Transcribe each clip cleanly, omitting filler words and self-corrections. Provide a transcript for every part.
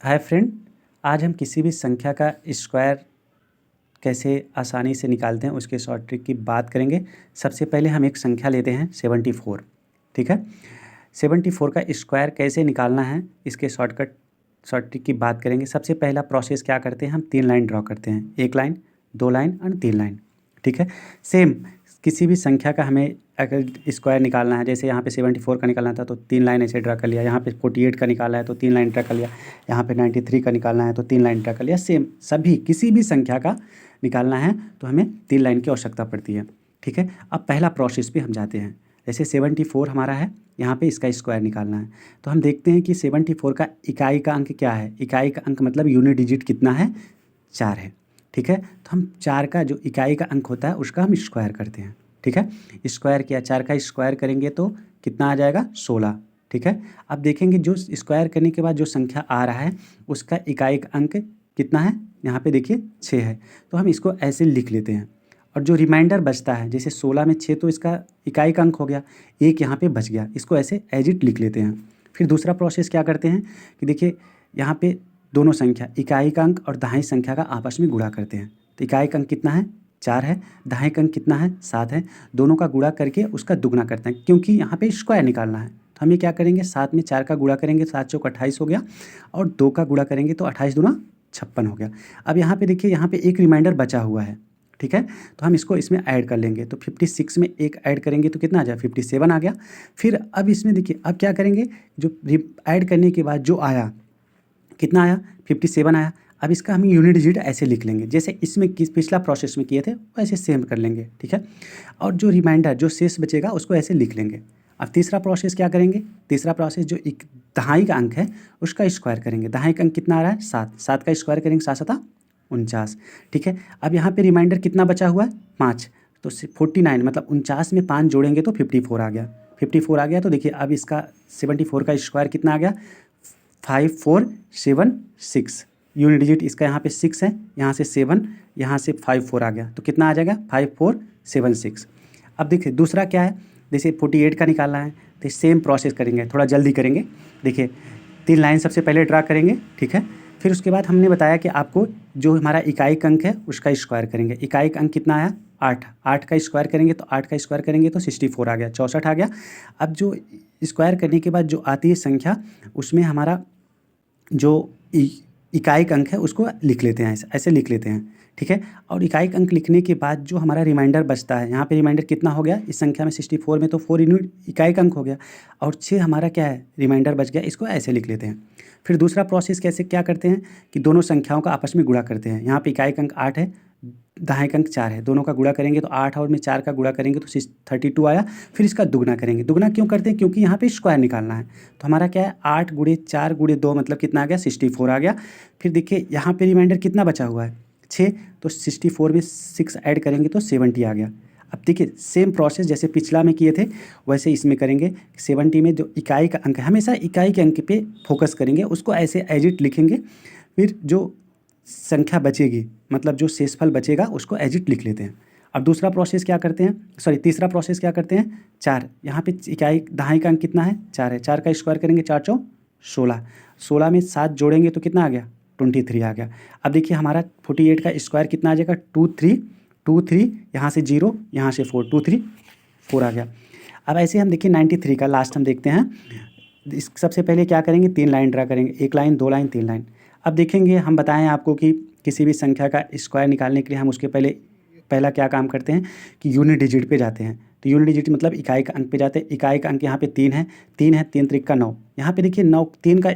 Hi friend, आज हम किसी भी संख्या का स्क्वायर कैसे आसानी से निकालते हैं उसके शॉर्ट ट्रिक की बात करेंगे। सबसे पहले हम एक संख्या लेते हैं 74। ठीक है, 74 का स्क्वायर कैसे निकालना है इसके शॉर्ट ट्रिक की बात करेंगे। सबसे पहला प्रोसेस क्या करते हैं, हम 3 लाइन ड्रॉ करते हैं, 1 लाइन, 2 लाइन और 3 लाइन। ठीक है, सेम किसी भी संख्या का हमें अगर स्क्वायर निकालना है, जैसे यहाँ पे 74 का निकालना था तो 3 लाइन ऐसे ड्रा कर लिया, यहाँ पे 48 का निकालना है तो 3 लाइन ड्रा कर लिया, यहाँ पे 93 का निकालना है तो 3 लाइन ड्रा कर लिया। सेम सभी किसी भी संख्या का निकालना है तो हमें 3 लाइन की आवश्यकता पड़ती है। ठीक है, अब पहला प्रोसेस पे हम जाते हैं। जैसे 74 हमारा है, यहाँ पे इसका स्क्वायर निकालना है तो हम देखते हैं कि 74 का इकाई का अंक क्या है। इकाई का अंक मतलब यूनिट डिजिट कितना है, 4 है। ठीक है, तो हम 4 का जो इकाई का अंक होता है उसका हम स्क्वायर करते हैं। ठीक है, स्क्वायर किया, 4 का स्क्वायर करेंगे तो कितना आ जाएगा, 16। ठीक है, अब देखेंगे जो स्क्वायर करने के बाद जो संख्या आ रहा है उसका इकाई का अंक कितना है, यहाँ पे देखिए 6 है, तो हम इसको ऐसे लिख लेते हैं। और जो रिमाइंडर बचता है, जैसे 16 में 6 तो इसका इकाई का अंक हो गया, एक यहाँ पे बच गया, इसको ऐसे एज इट लिख लेते हैं। फिर दूसरा प्रोसेस क्या करते हैं कि देखिए यहाँ पे दोनों संख्या इकाई का अंक और दहाई संख्या का आपस में गुणा करते हैं। तो इकाई का अंक कितना है, 4 है, दहाई का अंक कितना है, 7 है, दोनों का गुणा करके उसका दुगना करते हैं क्योंकि यहाँ पे स्क्वायर निकालना है। तो हम ये क्या करेंगे, 7 में 4 का गुणा करेंगे, 7 चौक 28 हो गया, और 2 का गुणा करेंगे तो 28 दूना 56 हो गया। अब यहाँ पे देखिए यहाँ पे एक रिमाइंडर बचा हुआ है। ठीक है, तो हम इसको इसमें ऐड कर लेंगे, तो 56 में एक ऐड करेंगे तो कितना आ जाए, 57 आ गया। फिर अब इसमें देखिए अब क्या करेंगे, जो ऐड करने के बाद जो आया कितना आया, 57 आया। अब इसका हम यूनिट डिजिट ऐसे लिख लेंगे जैसे इसमें किस पिछला प्रोसेस में किए थे वैसे सेम कर लेंगे। ठीक है, और जो रिमाइंडर जो शेष बचेगा उसको ऐसे लिख लेंगे। अब तीसरा प्रोसेस क्या करेंगे, तीसरा प्रोसेस जो एक दहाई का अंक है उसका स्क्वायर करेंगे। दहाई का अंक कितना आ रहा है, 7, 7 का स्क्वायर करेंगे, 7 7 49। ठीक है, अब यहाँ पे रिमाइंडर कितना बचा हुआ है, 5, तो 49 मतलब 49 में 5 जोड़ेंगे तो 54 आ गया। 54 आ गया तो देखिए अब इसका 74 का स्क्वायर कितना आ गया, 5476। यूनिट डिजिट इसका यहाँ पे 6 है, यहाँ से 7, यहाँ से 54 आ गया तो कितना आ जाएगा, 5476। अब देखिए दूसरा क्या है, जैसे 48 का निकालना है तो सेम प्रोसेस करेंगे, थोड़ा जल्दी करेंगे। देखिए 3 लाइन सबसे पहले ड्रा करेंगे। ठीक है, फिर उसके बाद हमने बताया कि आपको जो हमारा इकाई का अंक है उसका स्क्वायर करेंगे। इकाई का अंक कितना आया, 8, 8 का स्क्वायर करेंगे तो 8 का स्क्वायर करेंगे तो 64 आ गया, 64 आ गया। अब जो स्क्वायर करने के बाद जो आती है संख्या उसमें हमारा जो इकाई का अंक है उसको लिख लेते हैं, ऐसे लिख लेते हैं। ठीक है, और इकाई का अंक लिखने के बाद जो हमारा रिमाइंडर बचता है, यहाँ पे रिमाइंडर कितना हो गया इस संख्या में 64 में, तो 4 यूनिट इकाई का अंक हो गया और 6 हमारा क्या है रिमाइंडर बच गया, इसको ऐसे लिख लेते हैं। फिर दूसरा प्रोसेस कैसे क्या करते हैं कि दोनों संख्याओं का आपस में गुणा करते हैं। यहाँ पे इकाई का अंक 8 है, दहाई का अंक 4 है, दोनों का गुणा करेंगे तो 8 और में 4 का गुणा करेंगे तो 32 आया। फिर इसका दुगना करेंगे, दुगना क्यों करते हैं, क्योंकि यहाँ पे स्क्वायर निकालना है। तो हमारा क्या है, 8 गुणे 4 गुणे 2 मतलब कितना आ गया, 64 आ गया। फिर देखिए यहाँ पे रिमाइंडर कितना बचा हुआ है, 6, तो 64 में 6 ऐड करेंगे तो 70 आ गया। अब देखिए सेम प्रोसेस जैसे पिछला में किए थे वैसे इसमें करेंगे। 70 में जो इकाई का अंक है, हमेशा इकाई के अंक पे फोकस करेंगे, उसको ऐसे एज इट लिखेंगे। फिर जो संख्या बचेगी मतलब जो शेषफल बचेगा उसको एज इट लिख लेते हैं। अब दूसरा प्रोसेस क्या करते हैं, सॉरी तीसरा प्रोसेस क्या करते हैं, 4, यहाँ पे इकाई दहाई का अंक कितना है, 4 है, 4 का स्क्वायर करेंगे, 4 चौ 16, 16 में 7 जोड़ेंगे तो कितना आ गया, 23 आ गया। अब देखिए हमारा 48 का स्क्वायर कितना आ जाएगा, 23, यहाँ से 0, यहाँ से 4, 4 आ गया। अब ऐसे हम देखिए 93 का लास्ट हम देखते हैं। इस सबसे पहले क्या करेंगे, 3 लाइन ड्रा करेंगे, 1 लाइन, 2 लाइन, 3 लाइन। अब देखेंगे हम बताएं आपको कि किसी भी संख्या का स्क्वायर निकालने के लिए हम उसके पहला क्या काम करते हैं कि यूनिट डिजिट पे जाते हैं। तो यूनिट डिजिट मतलब इकाई का अंक पे जाते हैं। इकाई का अंक यहाँ पे 3 है, 3 त्रिक का 9। यहाँ पे देखिए 9, 3 का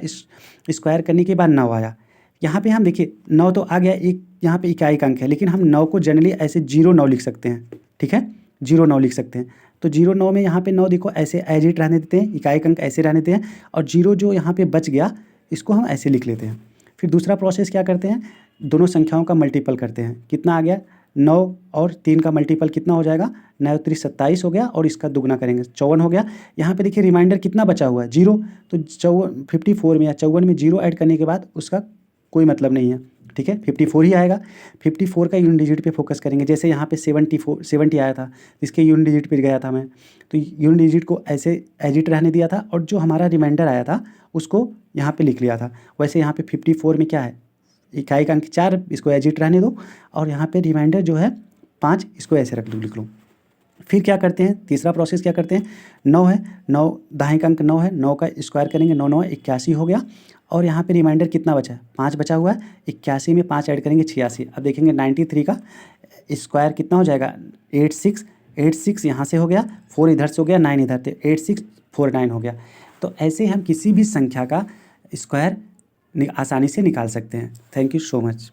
स्क्वायर करने के बाद 9 आया। यहाँ पे हम देखिए 9 तो आ गया, एक यहाँ पे इकाई का अंक है, लेकिन हम 9 को जनरली ऐसे 0 9 लिख सकते हैं। ठीक है, 0 9 लिख सकते हैं। तो 0 9 में यहाँ पे 9 देखो ऐसे एज इट रहने देते हैं, इकाई का अंक ऐसे रहने देते हैं, और 0 जो यहाँ पे बच गया इसको हम ऐसे लिख लेते हैं। फिर दूसरा प्रोसेस क्या करते हैं, दोनों संख्याओं का मल्टीपल करते हैं। कितना आ गया, 9 और 3 का मल्टीपल कितना हो जाएगा, 9 3 27 हो गया, और इसका दुगना करेंगे 54 हो गया। यहाँ पे देखिए रिमाइंडर कितना बचा हुआ है, 0, तो 54 में या 54 में 0 ऐड करने के बाद उसका कोई मतलब नहीं है। ठीक है, 54 ही आएगा। 54 का यूनिट डिजिट पे फोकस करेंगे। जैसे यहाँ पे 70 आया था, इसके यूनिट डिजिट पे गया था मैं, तो यूनिट डिजिट को ऐसे एज इट रहने दिया था और जो हमारा रिमाइंडर आया था उसको यहाँ पे लिख लिया था। वैसे यहाँ पे 54 में क्या है, इकाई का अंक 4, इसको एज इट रहने दो और यहाँ पे रिमाइंडर जो है 5, इसको ऐसे लिख लो। फिर क्या करते हैं, तीसरा प्रोसेस क्या करते हैं, 9 है, 9 दाएं का अंक 9 है, 9 का स्क्वायर करेंगे, 9 9 81 हो गया। और यहाँ पे रिमाइंडर कितना बचा है, 5 बचा हुआ है, 81 में 5 ऐड करेंगे 86। अब देखेंगे 93 का स्क्वायर कितना हो जाएगा, 86 यहाँ से हो गया, 4 इधर से हो गया, 9 इधर, तो 8649 हो गया। तो ऐसे हम किसी भी संख्या का स्क्वायर आसानी से निकाल सकते हैं। Thank you so much.